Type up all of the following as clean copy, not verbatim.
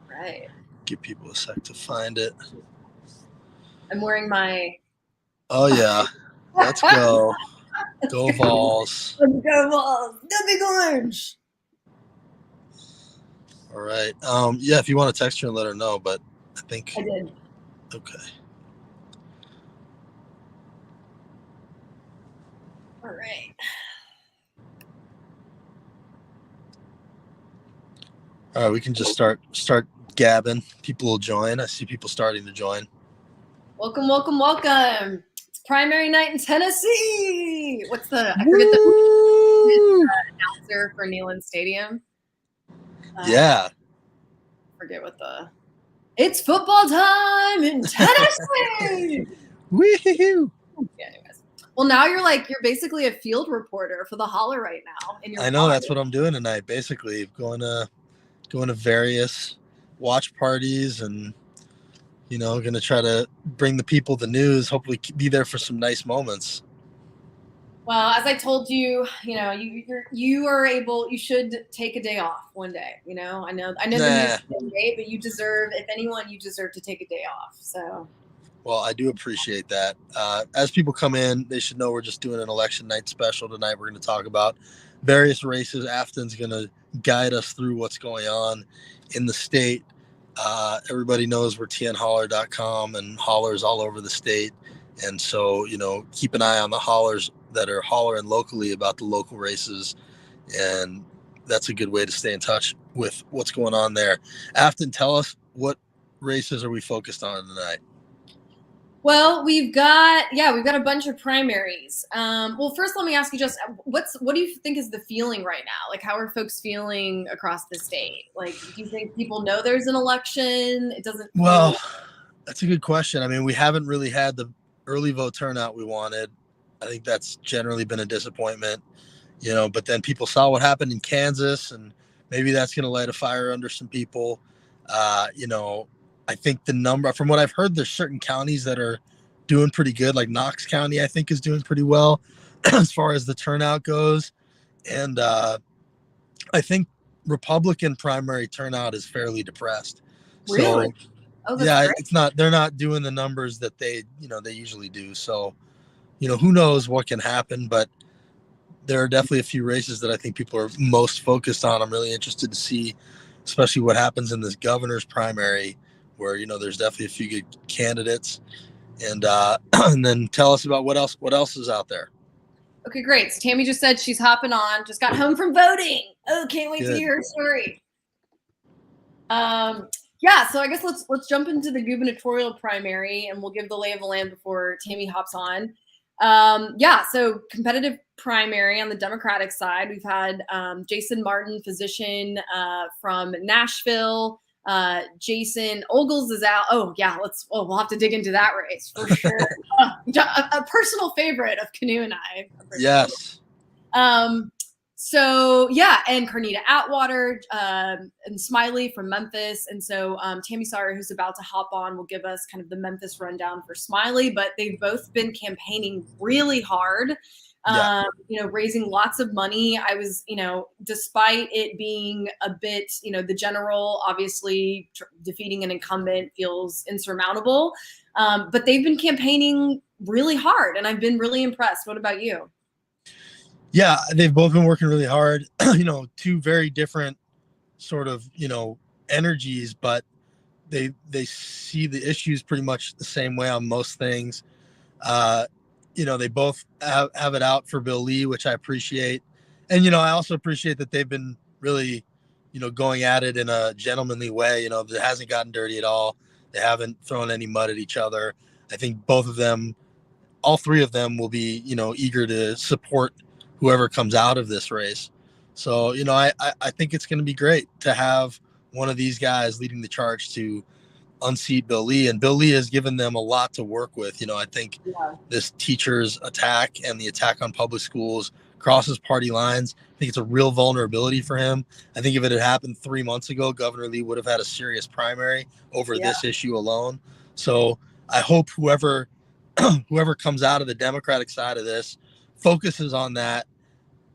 Right. Give people a sec to find it. I'm wearing my. Oh yeah, let's go. Go Vols. Go Vols. Go Big Orange. All right. Yeah, if you want to text her and let her know, but I think I did. Okay. All right. All right, we can just start gabbing. People will join. I see people starting to join. Welcome, welcome, welcome. It's primary night in Tennessee. What's the? I forget the announcer for Neyland Stadium. Yeah. Forget what the. It's football time in Tennessee. Woohoo! Yeah, anyways. Well, now you're basically a field reporter for the Holler right now. I know that's what I'm doing tonight. Basically, going to various watch parties and going to try to bring the people the news. Hopefully, be there for some nice moments. Well, as I told you, you are able. You should take a day off one day. I know the news is great, but you deserve. If anyone, you deserve to take a day off. So. Well, I do appreciate that. As people come in, they should know we're just doing an election night special tonight. We're going to talk about various races. Aftyn's going to guide us through what's going on in the state. Everybody knows we're tnholler.com and hollers all over the state. And so, keep an eye on the hollers that are hollering locally about the local races. And that's a good way to stay in touch with what's going on there. Aftyn, tell us, what races are we focused on tonight? Well, we've got a bunch of primaries. Well, first, let me ask you just what do you think is the feeling right now? Like, how are folks feeling across the state? Like, do you think people know there's an election? It doesn't. Well, that's a good question. I mean, we haven't really had the early vote turnout we wanted. I think that's generally been a disappointment, but then people saw what happened in Kansas, and maybe that's going to light a fire under some people. I think the number, from what I've heard, there's certain counties that are doing pretty good. Like Knox County, I think, is doing pretty well as far as the turnout goes. And I think Republican primary turnout is fairly depressed. Really? So, they're not doing the numbers that they usually do. So, who knows what can happen, but there are definitely a few races that I think people are most focused on. I'm really interested to see, especially what happens in this governor's primary, where there's definitely a few good candidates, and and then tell us about what else is out there. Okay, great. So Tami just said she's hopping on. Just got home from voting. Oh, can't wait to hear her story. Yeah, so I guess let's jump into the gubernatorial primary, and we'll give the lay of the land before Tami hops on. So competitive primary on the Democratic side, we've had Jason Martin, physician from Nashville. Jason Ogles is out. Oh yeah, we'll have to dig into that race for sure. A personal favorite of Kanew and I. Yes. So yeah, and Carnita Atwater and Smiley from Memphis. And so Tami Sawyer, who's about to hop on, will give us kind of the Memphis rundown for Smiley, but they've both been campaigning really hard. Raising lots of money. I was, despite it being a bit, the general, obviously defeating an incumbent feels insurmountable. But they've been campaigning really hard, and I've been really impressed. What about you? Yeah, they've both been working really hard. Two very different sort of, energies, but they see the issues pretty much the same way on most things. They both have it out for Bill Lee, which I appreciate. And, I also appreciate that they've been really, going at it in a gentlemanly way. It hasn't gotten dirty at all. They haven't thrown any mud at each other. I think all three of them will be, eager to support whoever comes out of this race. So, I think it's going to be great to have one of these guys leading the charge to unseat Bill Lee, and Bill Lee has given them a lot to work with. I think this teachers attack and the attack on public schools crosses party lines. I think it's a real vulnerability for him. I think if it had happened 3 months ago, Governor Lee would have had a serious primary over this issue alone. So I hope whoever comes out of the Democratic side of this focuses on that,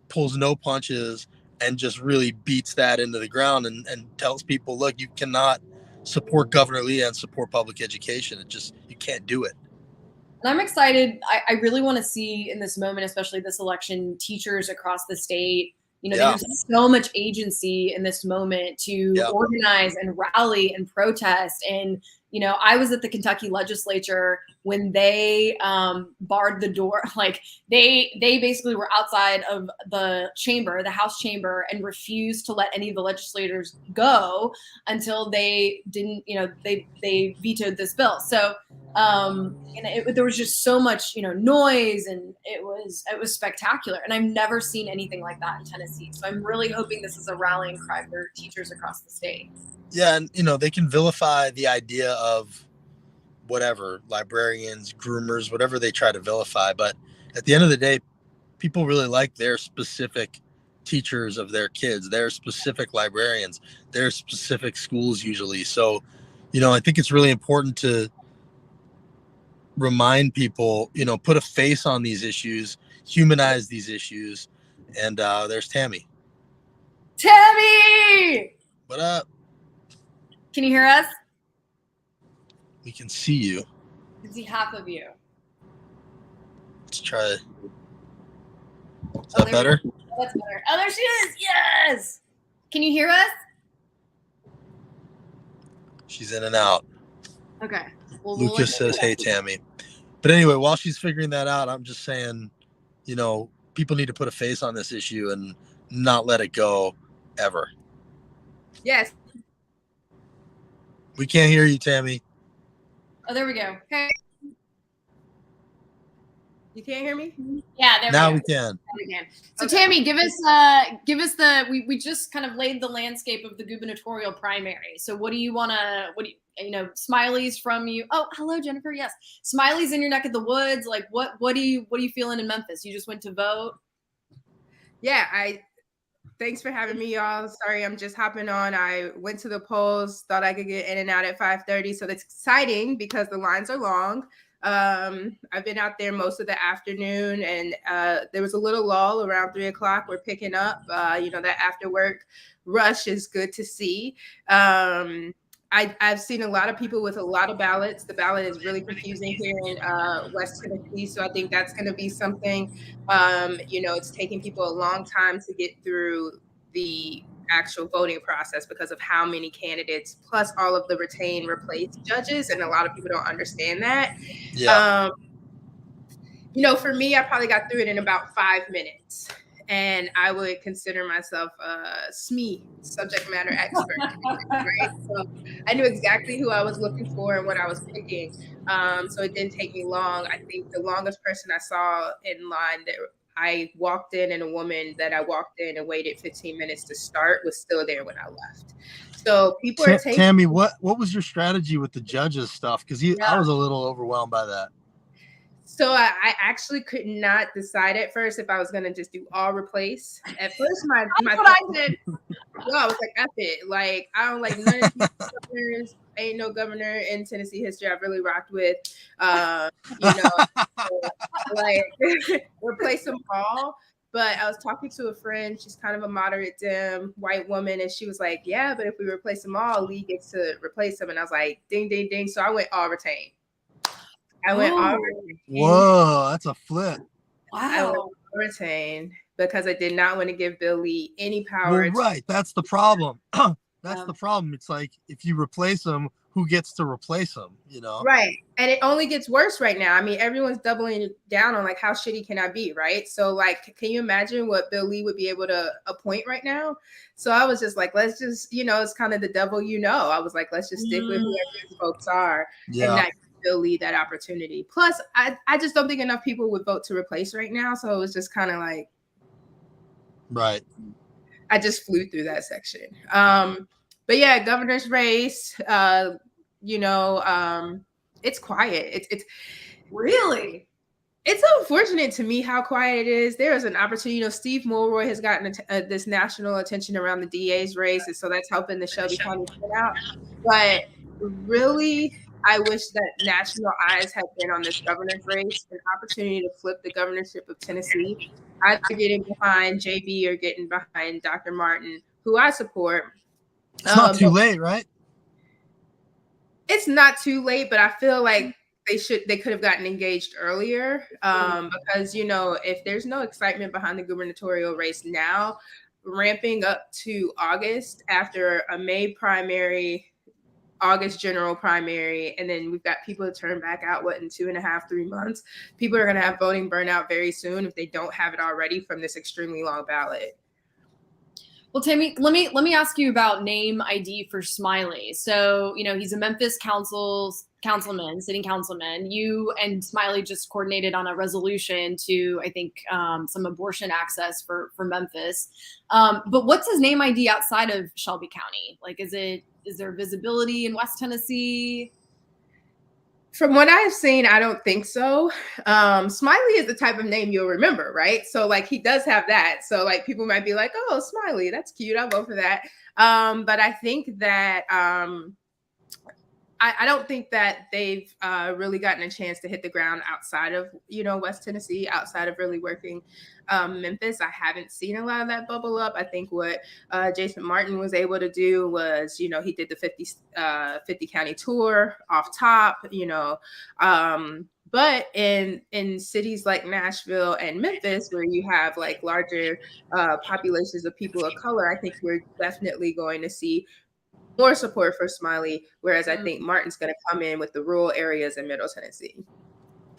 pulls no punches, and just really beats that into the ground and tells people, look, you cannot support Governor Lee and support public education. You can't do it. And I'm excited. I really want to see in this moment, especially this election, teachers across the state, they have so much agency in this moment to organize and rally and protest. And, I was at the Kentucky legislature when they barred the door. Like they basically were outside of the chamber, the House chamber, and refused to let any of the legislators go until they didn't, they vetoed this bill. So there was just so much, noise, and it was spectacular. And I've never seen anything like that in Tennessee. So I'm really hoping this is a rallying cry for teachers across the state. Yeah. And, they can vilify the idea of whatever, librarians, groomers, whatever they try to vilify. But at the end of the day, people really like their specific teachers of their kids, their specific librarians, their specific schools usually. So, I think it's really important to remind people, put a face on these issues, humanize these issues. And there's Tami. Tami! What up? Can you hear us? We can see you. I can see half of you. Let's try. Is that better? Oh, that's better. Oh, there she is. Yes. Can you hear us? She's in and out. Okay. Well, Lucas says, "Hey, Tami." But anyway, while she's figuring that out, I'm just saying, people need to put a face on this issue and not let it go ever. Yes. We can't hear you, Tami. Oh, there we go. Hey. You can't hear me? Yeah, there now we we can. So okay. Tami, give us the we just kind of laid the landscape of the gubernatorial primary. So what do you smileys from you? Oh, hello, Jennifer. Yes. Smileys in your neck of the woods. Like what are you feeling in Memphis? You just went to vote? Yeah, thanks for having me, y'all. Sorry, I'm just hopping on. I went to the polls, thought I could get in and out at 5:30. So that's exciting because the lines are long. I've been out there most of the afternoon, and there was a little lull around 3 o'clock. We're picking up, that after work rush is good to see. I've seen a lot of people with a lot of ballots. The ballot is really confusing here in West Tennessee. So I think that's going to be something, it's taking people a long time to get through the actual voting process because of how many candidates, plus all of the retain replace judges. And a lot of people don't understand that. Yeah. For me, I probably got through it in about 5 minutes. And I would consider myself a SME, subject matter expert, right? So I knew exactly who I was looking for and what I was picking. So it didn't take me long. I think the longest person I saw in line that I walked in, and a woman that I walked in and waited 15 minutes to start was still there when I left. So people are taking. Tami, what was your strategy with the judges stuff? Because I was a little overwhelmed by that. So I actually could not decide at first if I was going to just do all replace. At first, my what I did. No, I was like, F it. Like, I don't like none of these governors. Ain't no governor in Tennessee history I've really rocked with. Replace them all. But I was talking to a friend. She's kind of a moderate Dem white woman. And she was like, yeah, but if we replace them all, Lee gets to replace them. And I was like, ding, ding, ding. So I went all retain. Whoa, that's a flip. Wow. I went all retain because I did not want to give Bill Lee any power. Well, right. That's the problem. That's the problem. It's like, if you replace them, who gets to replace them, Right. And it only gets worse right now. I mean, everyone's doubling down on like, how shitty can I be, right? So like, can you imagine what Bill Lee would be able to appoint right now? So I was just like, let's just, it's kind of the devil, I was like, let's just stick with whoever these folks are and not Bill Lee that opportunity. Plus, I just don't think enough people would vote to replace right now. So it was just kind of like, right. I just flew through that section. But yeah, governor's race, it's quiet. It's really, it's unfortunate to me how quiet it is. There is an opportunity. Steve Mulroy has gotten this national attention around the DA's race, and so that's helping the Shelby County turn out. But really, I wish that national eyes had been on this governor's race, an opportunity to flip the governorship of Tennessee, either getting behind JB or getting behind Dr. Martin, who I support. It's not too late, right? it's not too late, but I feel like they could have gotten engaged earlier, because if there's no excitement behind the gubernatorial race now, ramping up to August after a May primary, August general primary, and then we've got people to turn back out in 2.5, 3 months. People are going to have voting burnout very soon if they don't have it already from this extremely long ballot. Well, Tami, let me ask you about name ID for Smiley. So, he's a Memphis sitting councilman. You and Smiley just coordinated on a resolution to, I think, some abortion access for Memphis. But what's his name ID outside of Shelby County? Like, is there visibility in West Tennessee? From what I've seen, I don't think so. Smiley is the type of name you'll remember, right? So like he does have that. So like people might be like, oh, Smiley, that's cute. I'll vote for that. But I think that I don't think that they've really gotten a chance to hit the ground outside of, West Tennessee, outside of really working Memphis. I haven't seen a lot of that bubble up. I think what Jason Martin was able to do was, he did the 50 county tour off top, but in cities like Nashville and Memphis, where you have like larger populations of people of color, I think we're definitely going to see more support for Smiley, whereas I think Martin's going to come in with the rural areas in Middle Tennessee.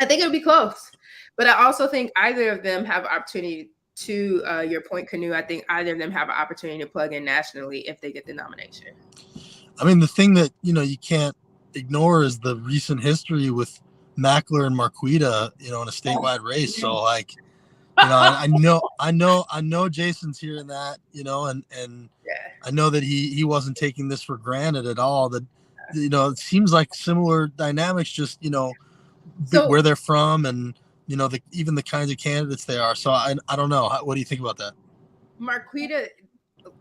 I think it'll be close, but I also think either of them have opportunity to your point, Kanew. I think either of them have an opportunity to plug in nationally if they get the nomination. I mean, the thing that, you can't ignore is the recent history with Mackler and Marquita, in a statewide race. So like, I know Jason's hearing that, and I know that he wasn't taking this for granted at all. That, it seems like similar dynamics, just, where they're from and, even the kinds of candidates they are. So I don't know. What do you think about that? Marquita,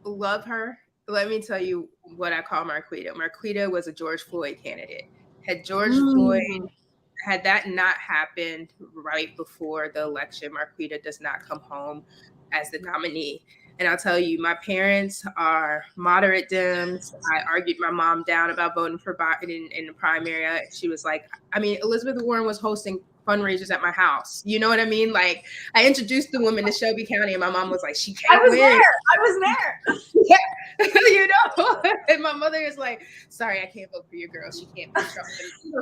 love her. Let me tell you what I call Marquita. Marquita was a George Floyd candidate. Had that not happened right before the election, Marquita does not come home as the nominee. And I'll tell you, my parents are moderate Dems. I argued my mom down about voting for Biden in the primary. She was like, Elizabeth Warren was hosting fundraisers at my house. You know what I mean? Like, I introduced the woman to Shelby County, and my mom was like, she can't win. I was there. Yeah. And my mother is like, sorry, I can't vote for your girl. She can't be Trump.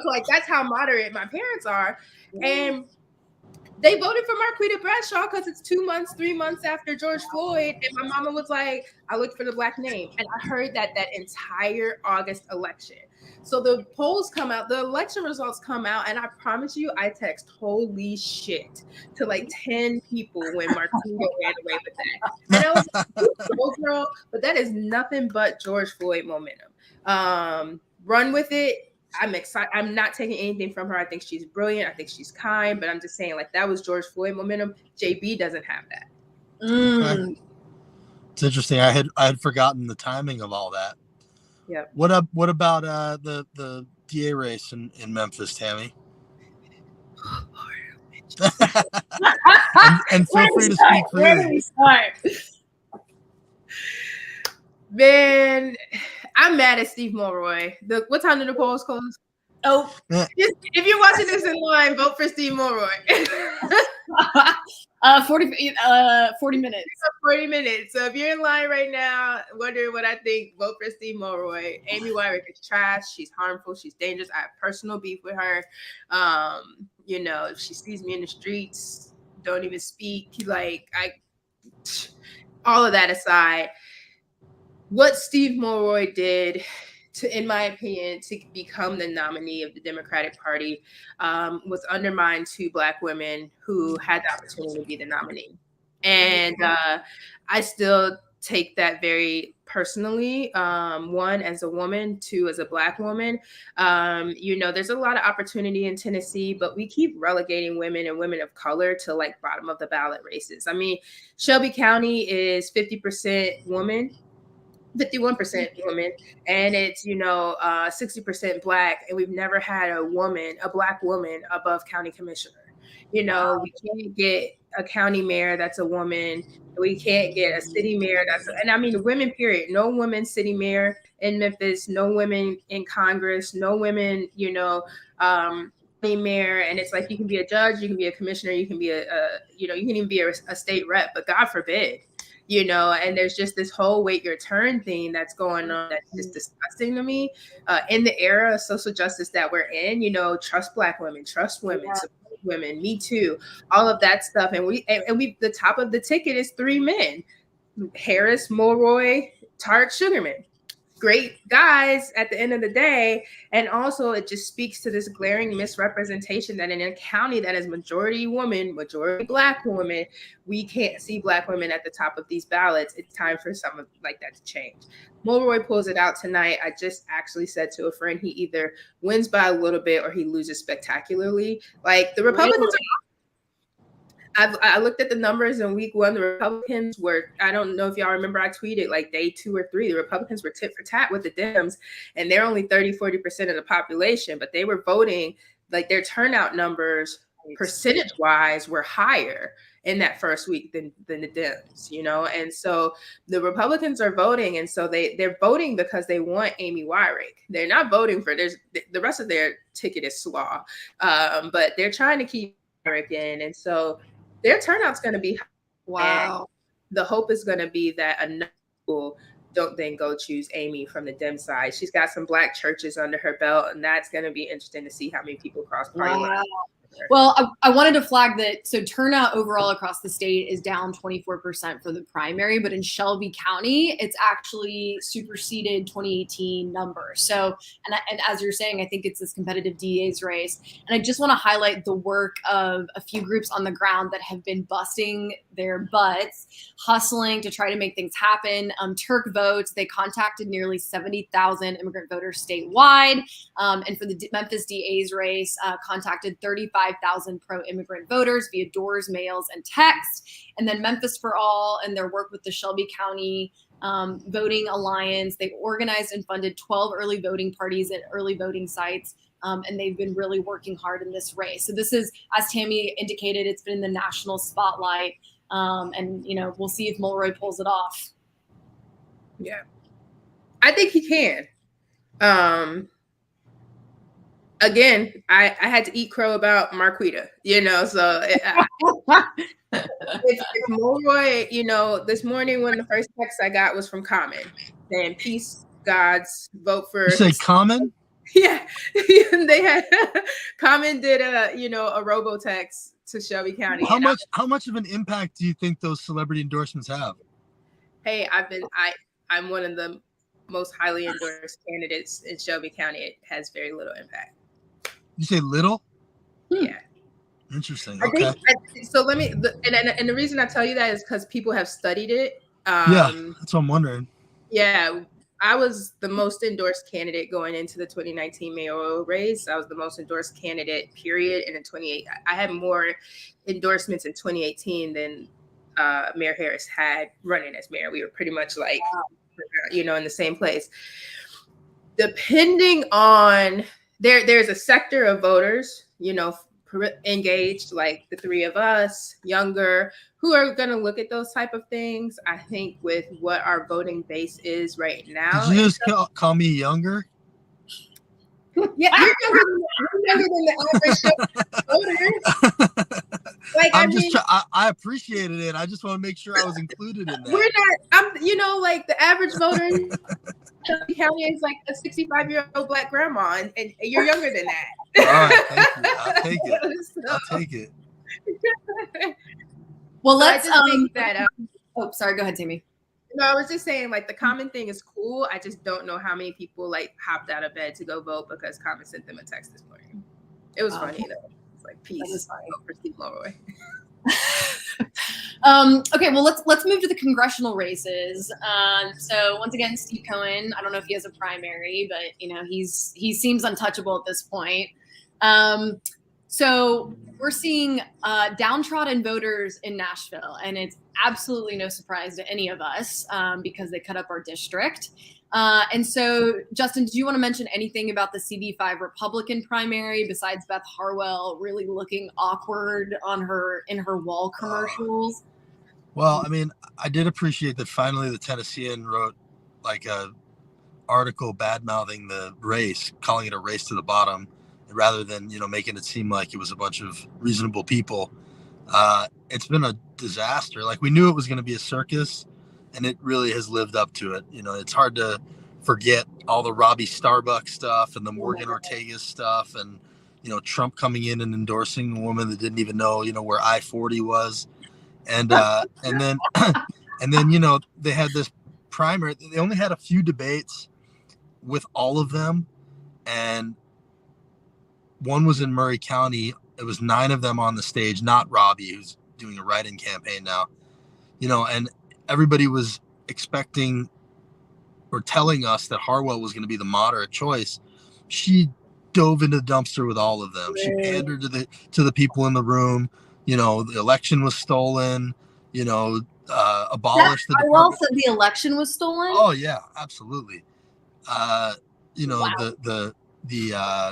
Like, that's how moderate my parents are. And they voted for Marquita Bradshaw because it's 2 months, 3 months after George Floyd. And my mama was like, I looked for the black name. And I heard that entire August election. So the polls come out, the election results come out, and I promise you, I text holy shit to like 10 people when Marquita ran away with that. And I was like, oh, girl, but that is nothing but George Floyd momentum. Run with it. I'm excited. I'm not taking anything from her. I think she's brilliant. I think she's kind, but I'm just saying, like, that was George Floyd momentum. JB doesn't have that. Okay. It's interesting. I had forgotten the timing of all that. Yeah. What about the DA race in Memphis, Tami? and feel free to speak freely. Man, I'm mad at Steve Mulroy. What time did the polls close? Oh, if you're watching this in line, vote for Steve Mulroy. 40 minutes. 40 minutes. So if you're in line right now, wondering what I think, vote for Steve Mulroy. Amy Wyrick is trash. She's harmful. She's dangerous. I have personal beef with her. If she sees me in the streets, don't even speak. All of that aside, what Steve Mulroy did, in my opinion, to become the nominee of the Democratic Party was undermine 2 Black women who had the opportunity to be the nominee. And I still take that very personally. 1, as a woman, 2, as a Black woman. There's a lot of opportunity in Tennessee, but we keep relegating women and women of color to like bottom of the ballot races. I mean, Shelby County is 50% woman, 51% women, and it's 60% Black, and we've never had a Black woman above county commissioner. You know, we can't get a county mayor that's a woman. We can't get a city mayor and I mean women, period. No women city mayor in Memphis, no women in Congress, no women, you know, mayor. And it's like you can be a judge, you can be a commissioner, you can be you can even be a state rep, but God forbid, you know. And there's just this whole wait your turn thing that's going on that's just disgusting to me. In the era of social justice that we're in, you know, trust Black women, trust women, support women, Me Too, all of that stuff. And we the top of the ticket is 3 men: Harris, Mulroy, Tarek, Sugarman. Great guys at the end of the day. And also it just speaks to this glaring misrepresentation that in a county that is majority woman, majority Black woman, we can't see Black women at the top of these ballots. It's time for something like that to change. Mulroy pulls it out tonight. I just actually said to a friend, he either wins by a little bit or he loses spectacularly. Like the Republicans I looked at the numbers in week 1. The Republicans were, I don't know if y'all remember, I tweeted like day 2 or 3, the Republicans were tit for tat with the Dems, and they're only 30-40% of the population, but they were voting, like their turnout numbers percentage wise were higher in that first week than the Dems, you know. And so the Republicans are voting, and so they're voting because they want Amy Wyrick. They're not voting for the rest of their ticket is slaw, but they're trying to keep Wyrick in, and so their turnout's going to be high. Wow. And the hope is going to be that enough people don't then go choose Amy from the Dem side. She's got some Black churches under her belt, and that's going to be interesting to see how many people cross party lines. Well, I wanted to flag that. So turnout overall across the state is down 24% for the primary, but in Shelby County, it's actually superseded 2018 numbers. So, and as you're saying, I think it's this competitive DA's race. And I just want to highlight the work of a few groups on the ground that have been busting their butts, hustling to try to make things happen. Turk Votes, they contacted nearly 70,000 immigrant voters statewide. And for the Memphis DA's race, contacted 35,000 pro-immigrant voters via doors, mails, and text. And then Memphis for All and their work with the Shelby County Voting Alliance, they organized and funded 12 early voting parties at early voting sites. And they've been really working hard in this race. So this is, as Tami indicated, it's been in the national spotlight. And, you know, we'll see if Mulroy pulls it off. Yeah, I think he can. Again, I had to eat crow about Marquita, you know, so if Mulroy, you know, this morning one of the first texts I got was from Common saying, peace, gods, vote for. You say Common? Yeah, they had Common did a robo text to Shelby County. How much of an impact do you think those celebrity endorsements have? Hey, I'm one of the most highly endorsed candidates in Shelby County. It has very little impact. You say little? Yeah. Interesting. Okay. So let me, and the reason I tell you that is because people have studied it. Yeah, that's what I'm wondering. Yeah, I was the most endorsed candidate going into the 2019 mayoral race. I was the most endorsed candidate, period. And in 2018, I had more endorsements in 2018 than Mayor Harris had running as mayor. We were pretty much like, you know, in the same place. Depending on, there's a sector of voters, you know, engaged, like the three of us, younger, who are going to look at those type of things. I think with what our voting base is right now. Did you just call me younger? Yeah, you're younger than the average voter. Like, I appreciated it. I just want to make sure I was included in that. We're not, you know, like the average voter in Shelby County is like a 65-year-old Black grandma, and you're younger than that. All right, thank you. I'll take it. Well, let's think that. Oh, sorry. Go ahead, Tami. No, I was just saying, like, the Common thing is cool. I just don't know how many people like hopped out of bed to go vote because Common sent them a text this morning. It was funny though. It's like, peace. Vote for Steve Mulroy. Okay, well, let's move to the congressional races. So once again, Steve Cohen. I don't know if he has a primary, but you know he seems untouchable at this point. So we're seeing downtrodden voters in Nashville, and it's absolutely no surprise to any of us because they cut up our district. And so, Justin, do you want to mention anything about the CD5 Republican primary besides Beth Harwell really looking awkward in her wall commercials? Well, I mean, I did appreciate that finally the Tennessean wrote like a article bad-mouthing the race, calling it a race to the bottom, rather than, making it seem like it was a bunch of reasonable people. It's been a disaster. Like, we knew it was going to be a circus, and it really has lived up to it. It's hard to forget all the Robbie Starbuck stuff and the Morgan Ortega stuff, and Trump coming in and endorsing a woman that didn't even know where I-40 was, and then and then they had this primary. They only had a few debates with all of them, and one was in Murray County. It was 9 of them on the stage, not Robbie, who's doing a write-in campaign now, and everybody was expecting or telling us that Harwell was going to be the moderate choice. She dove into the dumpster with all of them. She pandered to the people in the room. The election was stolen, abolished the Harwell said the election was stolen? Oh yeah, absolutely. Wow. The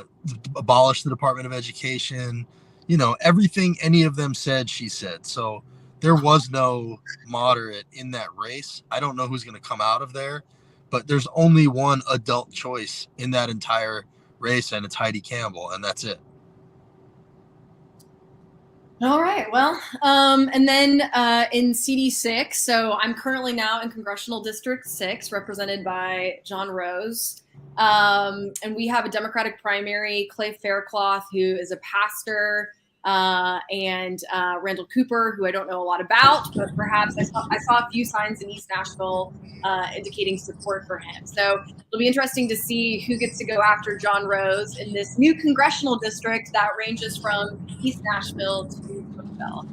abolish the Department of Education, everything any of them said, she said. So there was no moderate in that race. I don't know who's going to come out of there, but there's only one adult choice in that entire race, and it's Heidi Campbell, and that's it. All right. Well, and then in CD6, so I'm currently now in Congressional District 6, represented by John Rose. And we have a Democratic primary, Clay Faircloth, who is a pastor, and Randall Cooper, who I don't know a lot about, but perhaps I saw a few signs in East Nashville indicating support for him. So it'll be interesting to see who gets to go after John Rose in this new congressional district that ranges from East Nashville to Cookville.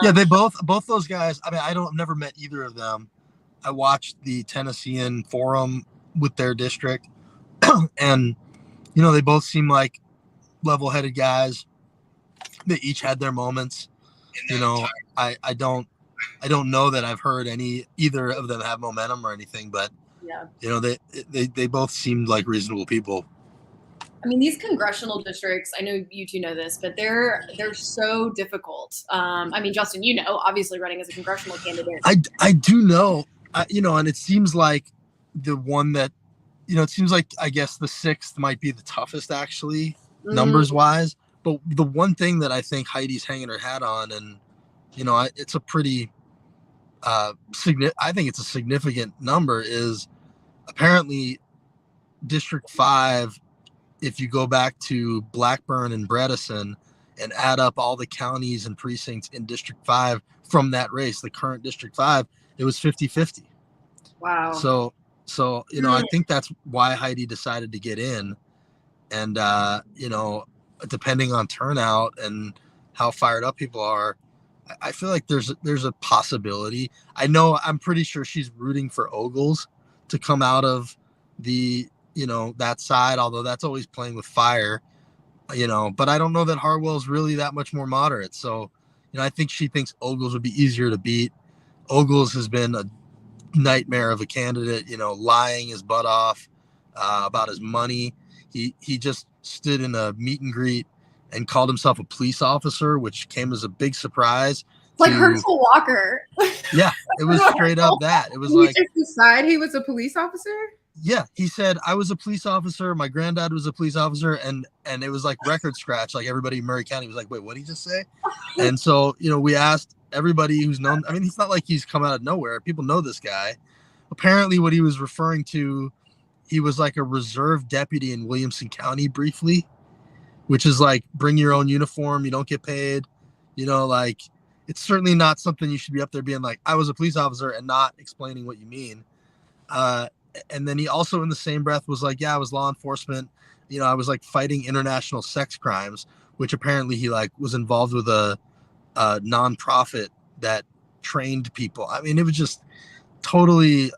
Yeah, they both those guys. I mean, I've never met either of them. I watched the Tennessean forum with their district, and they both seem like level-headed guys. They each had their moments. I don't know that I've heard either of them have momentum or anything, but yeah, they both seemed like reasonable people. I mean, these congressional districts, I know you two know this, but they're so difficult. I mean, Justin, obviously running as a congressional candidate. I do know, and it seems like the one that, it seems like, I guess the 6th might be the toughest actually, numbers wise. But the one thing that I think Heidi's hanging her hat on, and, it's a pretty, I think it's a significant number, is apparently District 5, if you go back to Blackburn and Bredesen and add up all the counties and precincts in District 5 from that race, the current District 5, it was 50-50. Wow. So I think that's why Heidi decided to get in. And, depending on turnout and how fired up people are, I feel like there's a possibility. I'm pretty sure she's rooting for Ogles to come out of the, that side, although that's always playing with fire, but I don't know that Harwell's really that much more moderate. So, I think she thinks Ogles would be easier to beat. Ogles has been a nightmare of a candidate, lying his butt off about his money. He just stood in a meet and greet and called himself a police officer, which came as a big surprise. Like Herschel Walker. Yeah, it was straight up that. It was He like, just decided he was a police officer? Yeah, he said, I was a police officer. My granddad was a police officer. And it was like record scratch. Like everybody in Murray County was like, wait, what did he just say? And so, we asked everybody who's known. I mean, it's not like he's come out of nowhere. People know this guy. Apparently what he was referring to, he was like a reserve deputy in Williamson County briefly, which is like, bring your own uniform. You don't get paid. Like, it's certainly not something you should be up there being like, I was a police officer, and not explaining what you mean. And then he also in the same breath was like, yeah, I was law enforcement. I was like fighting international sex crimes, which apparently he like was involved with a nonprofit that trained people. I mean, it was just totally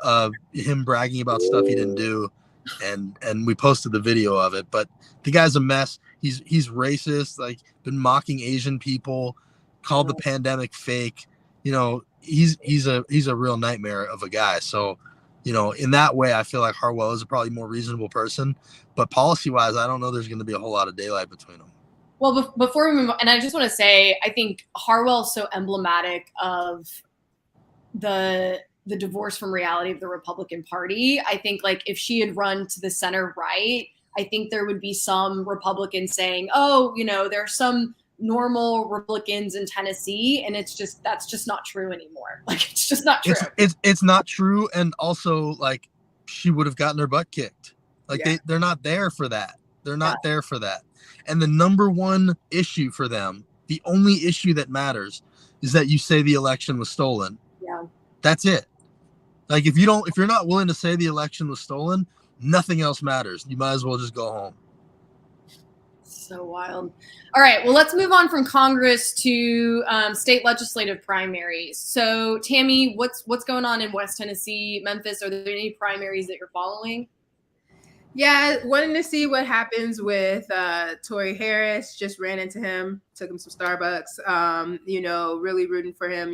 him bragging about stuff he didn't do. And we posted the video of it, but the guy's a mess. He's racist, like been mocking Asian people, called the pandemic fake. He's a real nightmare of a guy. So, In that way, I feel like Harwell is a probably more reasonable person, but policy-wise, I don't know there's going to be a whole lot of daylight between them. Well, before we move on, and I just want to say, I think Harwell is so emblematic of the divorce from reality of the Republican Party. I think like if she had run to the center right, I think there would be some Republicans saying, oh, there are some normal Republicans in Tennessee, and that's just not true anymore. Like it's just not true. It's not true, and also like she would have gotten her butt kicked. Like they're not there for that. They're not there for that. And the number one issue for them, the only issue that matters, is that you say the election was stolen. Yeah. That's it. Like if you're not willing to say the election was stolen, nothing else matters. You might as well just go home. So wild. All right. Well, let's move on from Congress to state legislative primaries. So, Tami, what's going on in West Tennessee, Memphis? Are there any primaries that you're following? Yeah, wanting to see what happens with Tory Harris. Just ran into him, took him some Starbucks. Really rooting for him.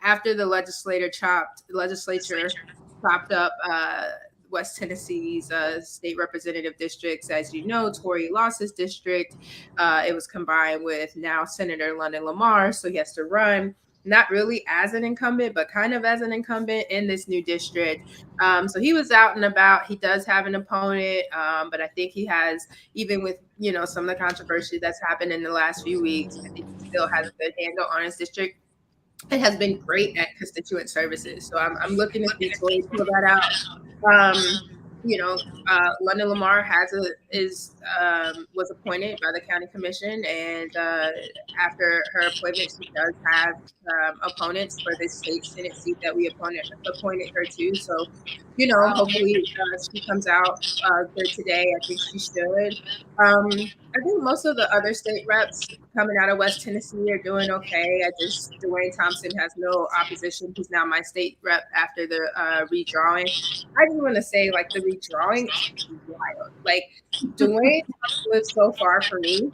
After the legislature chopped up West Tennessee's state representative districts. As you know, Tory lost his district. It was combined with now Senator London Lamar, so he has to run, not really as an incumbent, but kind of as an incumbent in this new district. So he was out and about. He does have an opponent, but I think he has, even with some of the controversy that's happened in the last few weeks, I think he still has a good handle on his district. It has been great at constituent services. So I'm looking to see Tory pull that out. London Lamar was appointed by the county commission, and after her appointment, she does have opponents for this state Senate seat that we appointed her to. So, hopefully she comes out good today. I think she should. I think most of the other state reps coming out of West Tennessee are doing okay. Dwayne Thompson has no opposition. He's now my state rep after the redrawing. I just want to say, like, the redrawing is wild. Like, Dwayne lives so far from me.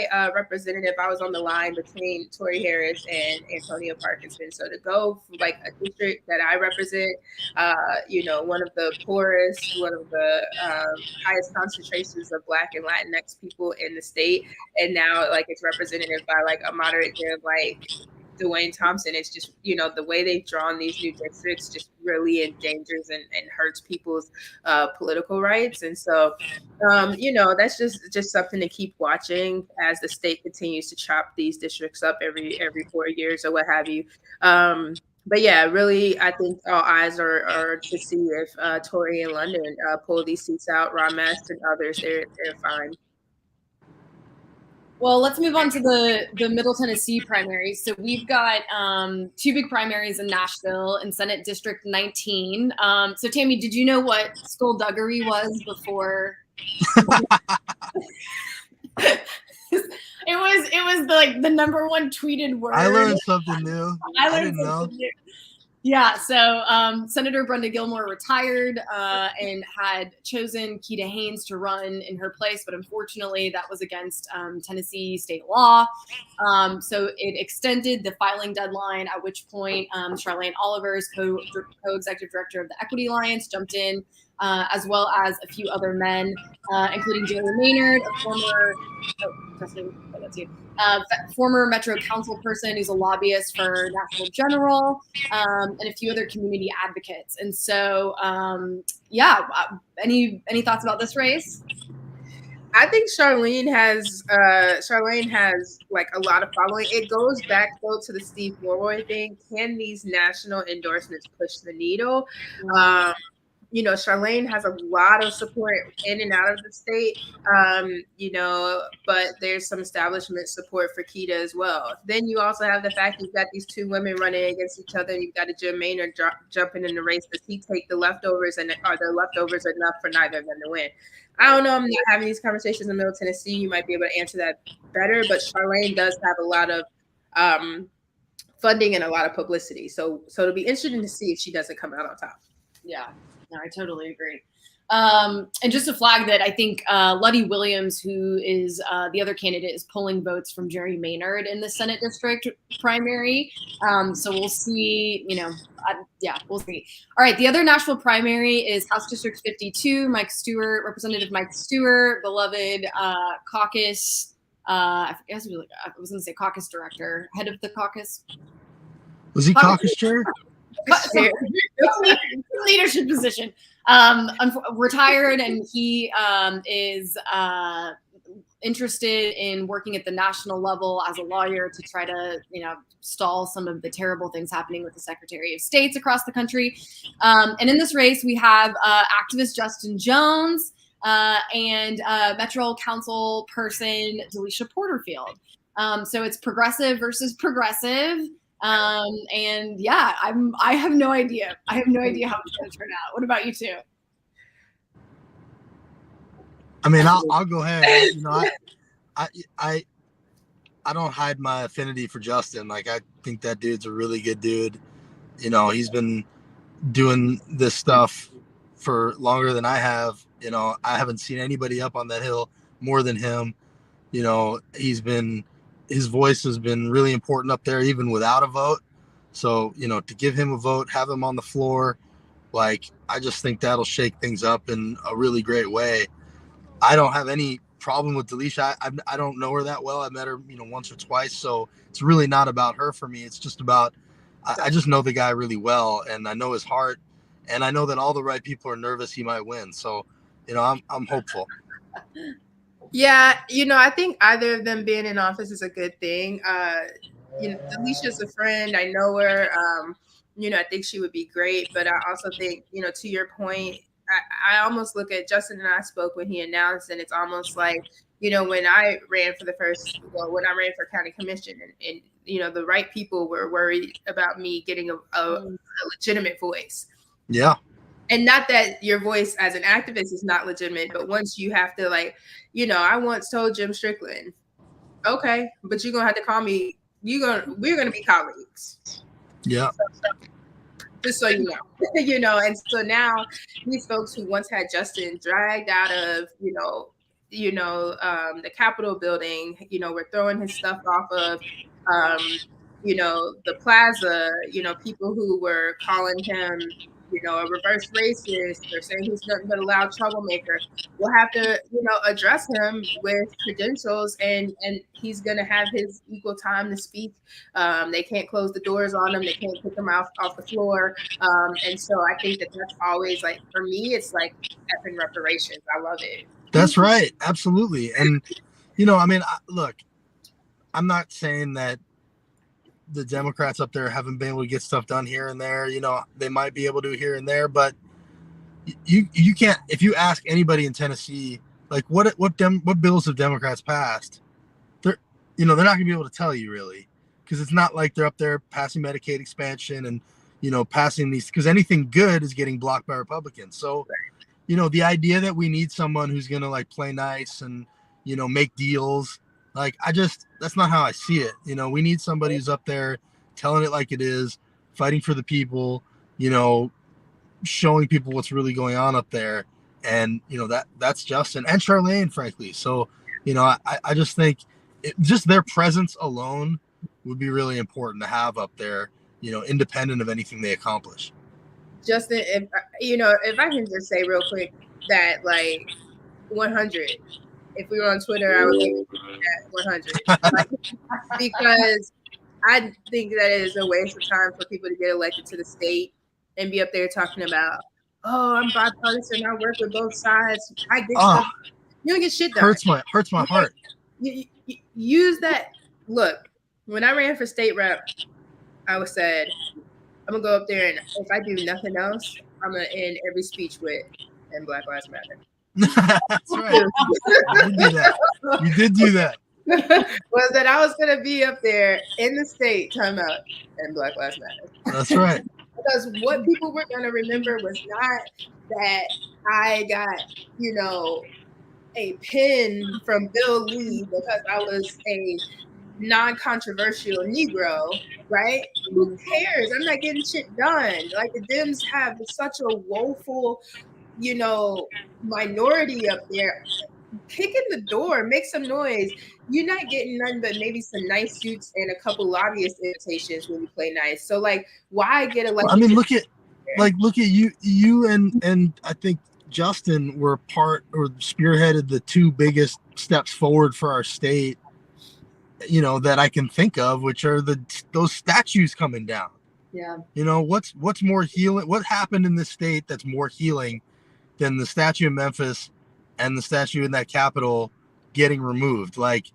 My representative, I was on the line between Tory Harris and Antonio Parkinson. So to go from like a district that I represent, one of the poorest, one of the highest concentrations of Black and Latinx people in the state, and now like it's represented by like a moderate like Dwayne Thompson, it's just, the way they've drawn these new districts just really endangers and hurts people's political rights. And so, that's just something to keep watching as the state continues to chop these districts up every 4 years or what have you. But yeah, really, I think all eyes are to see if Tory and London pull these seats out. Ron Mast and others, they're fine. Well, let's move on to the Middle Tennessee primaries. So we've got two big primaries in Nashville in Senate District 19. So Tami, did you know what skullduggery was before? It was like the number one tweeted word. I learned something new. I didn't know. Yeah, so Senator Brenda Gilmore retired and had chosen Keita Haynes to run in her place, but unfortunately that was against Tennessee state law. So it extended the filing deadline, at which point Charlene Olivers, co-executive director of the Equity Alliance, jumped in, as well as a few other men, including Jerry Maynard, a former Metro Council person who's a lobbyist for National General, and a few other community advocates. And so, any thoughts about this race? I think Charlene has like a lot of following. It goes back though to the Steve Morroy thing. Can these national endorsements push the needle? Charlene has a lot of support in and out of the state, but there's some establishment support for Keita as well. Then you also have the fact you've got these two women running against each other. You've got a Jim Maynard jumping in the race. Does he take the leftovers, and are the leftovers enough for neither of them to win? I don't know. I'm not having these conversations in Middle Tennessee. You might be able to answer that better, but Charlene does have a lot of funding and a lot of publicity. So it'll be interesting to see if she doesn't come out on top. Yeah. No, I totally agree. And just to flag that, I think Luddy Williams, who is the other candidate, is pulling votes from Jerry Maynard in the Senate district primary. So we'll see, we'll see. All right, the other Nashville primary is House District 52, Representative Mike Stewart, beloved caucus, I was going to say caucus director, head of the caucus. Was he caucus chair? Leadership position. Retired, and he is interested in working at the national level as a lawyer to try to, stall some of the terrible things happening with the Secretary of States across the country. And in this race, we have activist Justin Jones and Metro Council person Delisha Porterfield. So it's progressive versus progressive. And yeah, I have no idea. I have no idea how it's going to turn out. What about you two? I mean, I'll go ahead. I don't hide my affinity for Justin. Like, I think that dude's a really good dude. He's been doing this stuff for longer than I have. I haven't seen anybody up on that hill more than him. His voice has been really important up there, even without a vote. So, to give him a vote, have him on the floor, like, I just think that'll shake things up in a really great way. I don't have any problem with Delisha. I don't know her that well. I met her, once or twice. So it's really not about her for me. It's just about, I just know the guy really well, and I know his heart, and I know that all the right people are nervous he might win. So, I'm hopeful. Yeah, I think either of them being in office is a good thing. Delisha's a friend. I know her. I think she would be great. But I also think, to your point, I almost look at Justin and I spoke when he announced, and it's almost like, when I ran for when I ran for county commission, and the right people were worried about me getting a legitimate voice. Yeah. And not that your voice as an activist is not legitimate, but once you have to, I once told Jim Strickland, okay, but you're going to have to call me, we're going to be colleagues. Yeah. Just so you know, and so now these folks who once had Justin dragged out of, the Capitol building, we're throwing his stuff off of, the plaza, people who were calling him, a reverse racist, or saying he's nothing but a loud troublemaker. We'll have to, address him with credentials, and he's going to have his equal time to speak. They can't close the doors on him. They can't kick him off the floor. And so I think that's always, like, for me, it's like effing reparations. I love it. That's right. Absolutely. And, look, I'm not saying that the Democrats up there haven't been able to get stuff done here and there. They might be able to here and there, but you can't. If you ask anybody in Tennessee, like, what bills have Democrats passed, they're not going to be able to tell you, really, because it's not like they're up there passing Medicaid expansion and passing these, because anything good is getting blocked by Republicans. So the idea that we need someone who's going to, like, play nice and make deals, like, that's not how I see it. We need somebody who's up there telling it like it is, fighting for the people, showing people what's really going on up there. And, that's Justin and Charlene, frankly. So, I just think just their presence alone would be really important to have up there, independent of anything they accomplish. Justin, if I can just say real quick that, like, 100. If we were on Twitter, I would give it at 100. Because I think that it is a waste of time for people to get elected to the state and be up there talking about, oh, I'm bipartisan, I work with both sides, I get stuff. You don't get shit done. Hurts my heart. You use that. Look, when I ran for state rep, I said, I'm going to go up there, and if I do nothing else, I'm going to end every speech with, and Black Lives Matter. That's right. You did do that. Was that I was going to be up there in the state talking about, and Black Lives Matter. That's right. Because what people were going to remember was not that I got, a pin from Bill Lee because I was a non-controversial Negro, right? Who cares? I'm not getting shit done. Like, the Dems have such a woeful minority up there, kick in the door, make some noise. You're not getting nothing but maybe some nice suits and a couple lobbyist invitations when you play nice. So like, why get elected? I mean, look at you and I think Justin were part or spearheaded the two biggest steps forward for our state, that I can think of, which are those statues coming down. Yeah. What's more healing? What happened in this state that's more healing than the statue in Memphis and the statue in that Capitol getting removed? Like,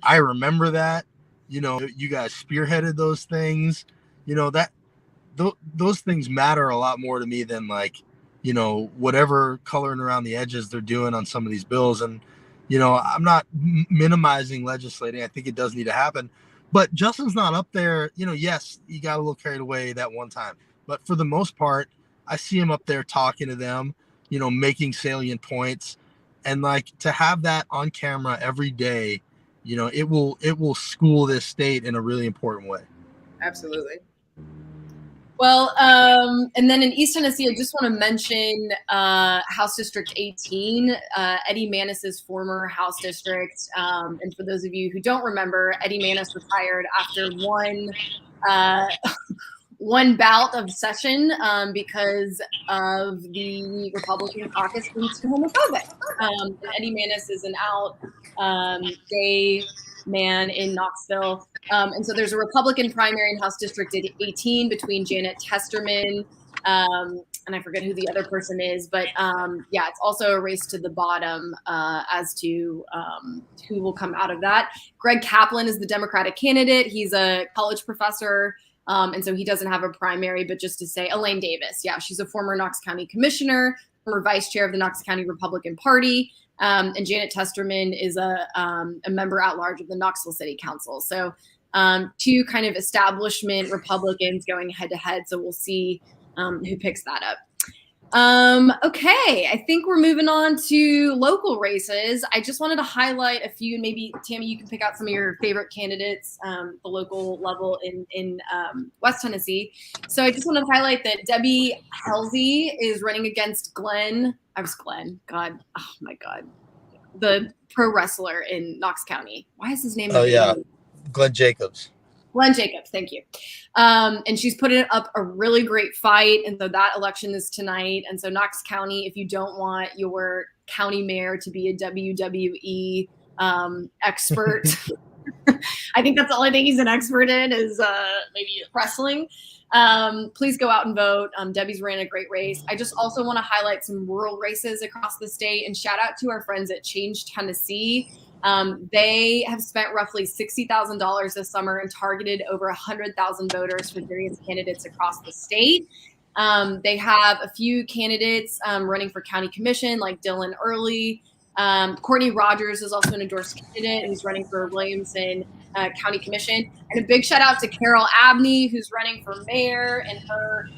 I remember that. You guys spearheaded those things. Those things matter a lot more to me than whatever coloring around the edges they're doing on some of these bills. And I'm not minimizing legislating. I think it does need to happen, but Justin's not up there. Yes, he got a little carried away that one time, but for the most part, I see him up there talking to them, making salient points, and to have that on camera every day, it will school this state in a really important way. Absolutely. Well, and then in East Tennessee, I just want to mention House District 18, Eddie Manis's former House district. And for those of you who don't remember, Eddie Manis retired after one bout of session because of the Republican caucus being too homophobic. Eddie Manis is an out gay man in Knoxville. And so there's a Republican primary in House District 18 between Janet Testerman, and I forget who the other person is, but it's also a race to the bottom as to who will come out of that. Greg Kaplan is the Democratic candidate. He's a college professor, and so he doesn't have a primary, but just to say, Elaine Davis, she's a former Knox County commissioner, former vice chair of the Knox County Republican Party. And Janet Testerman is a member at large of the Knoxville City Council. So two kind of establishment Republicans going head to head. So we'll see who picks that up. Okay, I think we're moving on to local races. I just wanted to highlight a few. Maybe Tami, you can pick out some of your favorite candidates, the local level in West Tennessee. So I just wanted to highlight that Debbie Halsey is running against Glenn. God, oh my God, the pro wrestler in Knox County. Why is his name? Oh yeah, Glenn Jacobs. Glenn Jacobs, thank you. And she's putting up a really great fight. And so that election is tonight. And so Knox County, if you don't want your county mayor to be a WWE expert, I think that's the only thing he's an expert in is maybe wrestling. Please go out and vote. Debbie's ran a great race. I just also want to highlight some rural races across the state and shout out to our friends at Change Tennessee. They have spent roughly $60,000 this summer and targeted over 100,000 voters for various candidates across the state. They have a few candidates running for county commission, like Dylan Early. Courtney Rogers is also an endorsed candidate. He's running for Williamson County Commission. And a big shout out to Carol Abney, who's running for mayor in her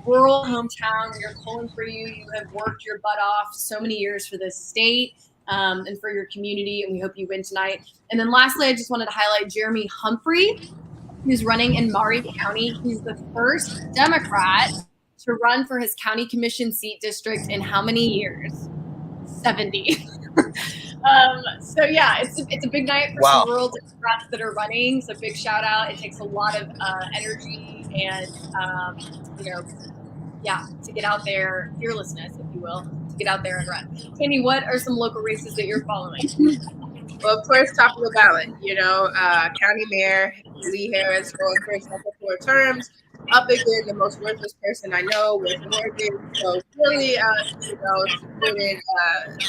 rural hometown. We are pulling for you. You have worked your butt off so many years for this state. And for your community, and we hope you win tonight. And then lastly, I just wanted to highlight Jeremy Humphrey, who's running in Maury County. He's the first Democrat to run for his county commission seat district in how many years? 70. So yeah, it's a big night for some rural Democrats that are running. So big shout out. It takes a lot of energy and to get out there, fearlessness, if you will, to get out there and run. Tami, what are some local races that you're following? Well, of course, top of the ballot, County Mayor Lee Harris going for his second 4 terms, up again, the most worthless person I know with Morgan. So really, supported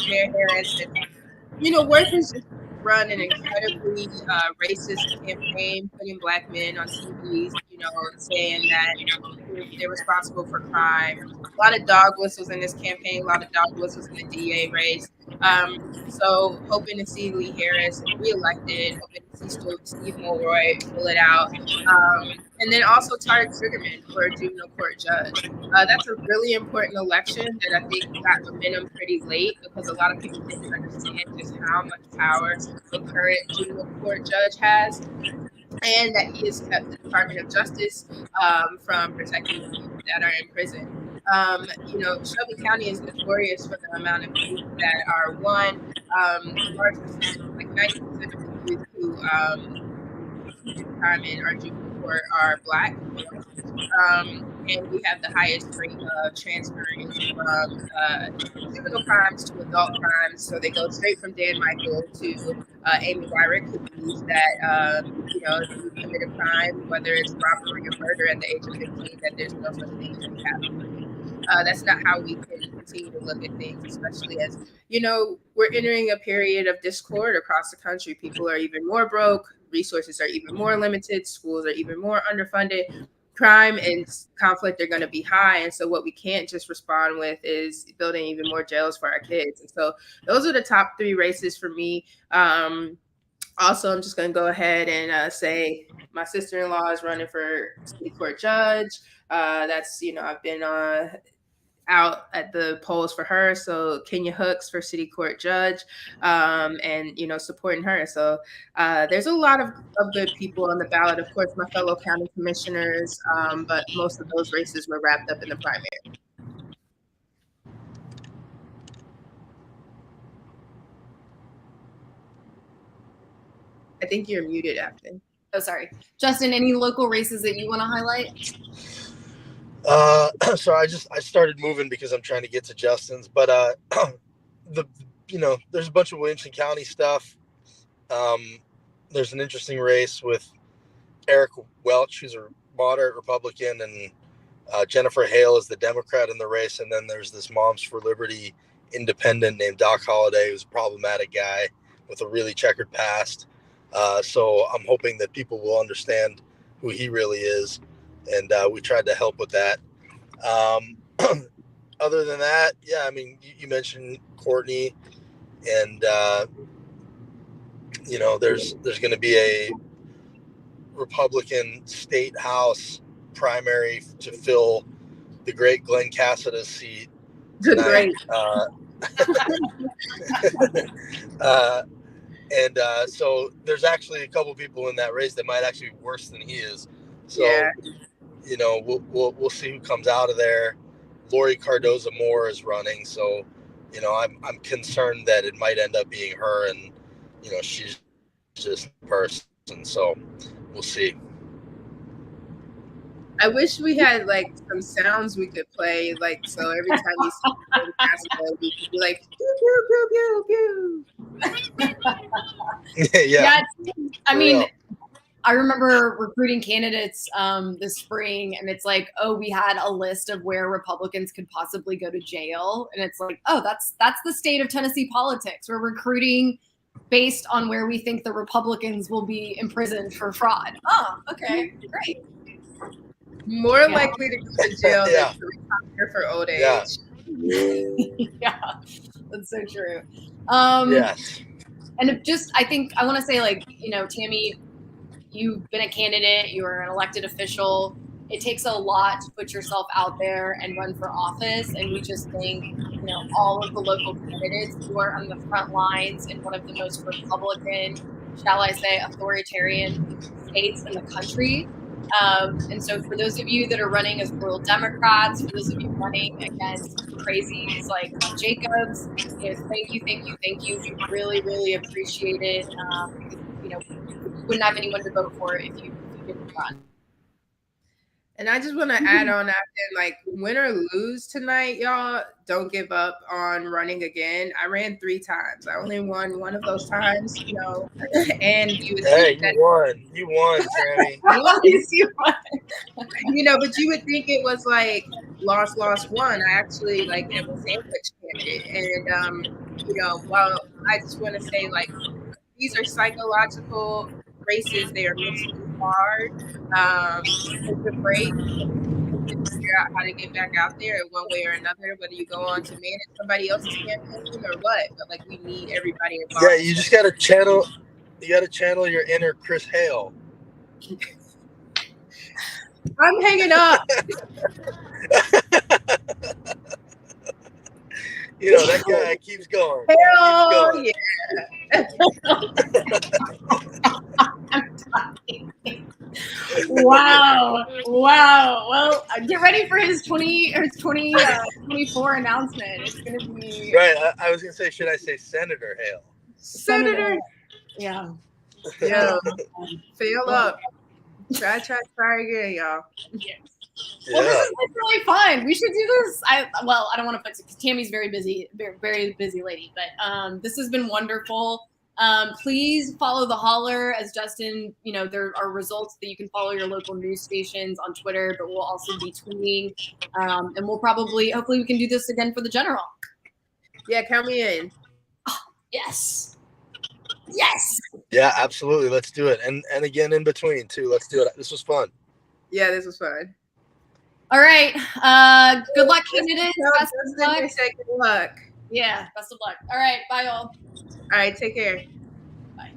Mayor Harris. And, Worth has just run an incredibly racist campaign, putting Black men on TVs, saying that they're responsible for crime. A lot of dog whistles in this campaign, a lot of dog whistles in the DA race. So hoping to see Lee Harris reelected, hoping to see Steve Mulroy pull it out. And then also Tarek Sugarman for a juvenile court judge. That's a really important election that I think got momentum pretty late because a lot of people didn't understand just how much power the current juvenile court judge has. And that he has kept the Department of Justice from protecting people that are in prison. Shelby County is notorious for the amount of youth that are large percentage, like 90% of the youth who time in our juvenile court are Black males. And we have the highest rate of transferring from juvenile crimes to adult crimes. So they go straight from Dan Michael to Amy Wyrick, who believes that, if you commit a crime, whether it's robbery or murder at the age of 15, that there's no such thing as rehabilitation. That's not how we can continue to look at things, especially as, we're entering a period of discord across the country. People are even more broke. Resources are even more limited. Schools are even more underfunded. Crime and conflict are going to be high. And so what we can't just respond with is building even more jails for our kids. And so those are the top 3 races for me. Also, I'm just going to go ahead and say my sister-in-law is running for city court judge. That's, I've been out at the polls for her. So Kenya Hooks for city court judge, and, supporting her. So there's a lot of good people on the ballot. Of course, my fellow county commissioners, but most of those races were wrapped up in the primary. I think you're muted, Aftyn. Oh, sorry. Justin, any local races that you want to highlight? So I started moving because I'm trying to get to Justin's, but there's a bunch of Williamson County stuff. There's an interesting race with Eric Welch, who's a moderate Republican, and Jennifer Hale is the Democrat in the race. And then there's this Moms for Liberty independent named Doc Holliday, who's a problematic guy with a really checkered past. So I'm hoping that people will understand who he really is. And we tried to help with that. Other than that, yeah, I mean, you mentioned Courtney, and there's going to be a Republican state house primary to fill the great Glenn Cassidy's seat. Great. So there's actually a couple people in that race that might actually be worse than he is. So. Yeah. We'll see who comes out of there. Lori Cardoza Moore is running, so I'm concerned that it might end up being her, and she's just a person. So we'll see. I wish we had like some sounds we could play, like so every time you see we could be like pew pew pew pew pew. Yeah. I mean. I remember recruiting candidates this spring, and it's like, oh, we had a list of where Republicans could possibly go to jail. And it's like, oh, that's the state of Tennessee politics. We're recruiting based on where we think the Republicans will be imprisoned for fraud. Oh, okay, great. More likely to go to jail than to retire for old age. Yeah, that's so true. Yes. And I think I want to say, like, Tami, you've been a candidate, you are an elected official. It takes a lot to put yourself out there and run for office. And we just think, all of the local candidates who are on the front lines in one of the most Republican, shall I say, authoritarian states in the country. And so for those of you that are running as rural Democrats, for those of you running against crazies like Jacobs, thank you. We really, really appreciate it. We wouldn't have anyone to vote for if you didn't run. And I just want to add on that, like, win or lose tonight, y'all, don't give up on running again. I ran 3 times. I only won one of those times, and you would think that you won, Tami. You won. But you would think it was like lost, won. I actually am a sandwich candidate. And, well, I just want to say, like, these are psychological races. They are mentally hard. It's a break. Figure out how to get back out there in one way or another, whether you go on to manage somebody else's campaign or what. But we need everybody involved. Yeah, you just gotta channel. You gotta channel your inner Chris Hale. I'm hanging up. That guy keeps going. Hell yeah. Wow. Wow. Well, get ready for his 2024 announcement. It's going to be Right. I was gonna say, should I say Senator Hale? Senator. Yeah. Yo, fail up. Try again, y'all. Well, this is really fun. We should do this. I don't want to put because Tammy's very busy, very busy lady. But this has been wonderful. Please follow the Holler, as Justin. There are results that you can follow your local news stations on Twitter, but we'll also be tweeting, and we'll hopefully, we can do this again for the general. Yeah, count me in. Oh, yes. Yes. Yeah, absolutely. Let's do it. And again in between too. Let's do it. This was fun. Yeah, this was fun. All right. Good luck, candidates. Best of luck. Good luck. Yeah, best of luck. All right. Bye, all. All right, take care. Bye.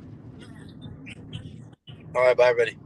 All right, bye, everybody.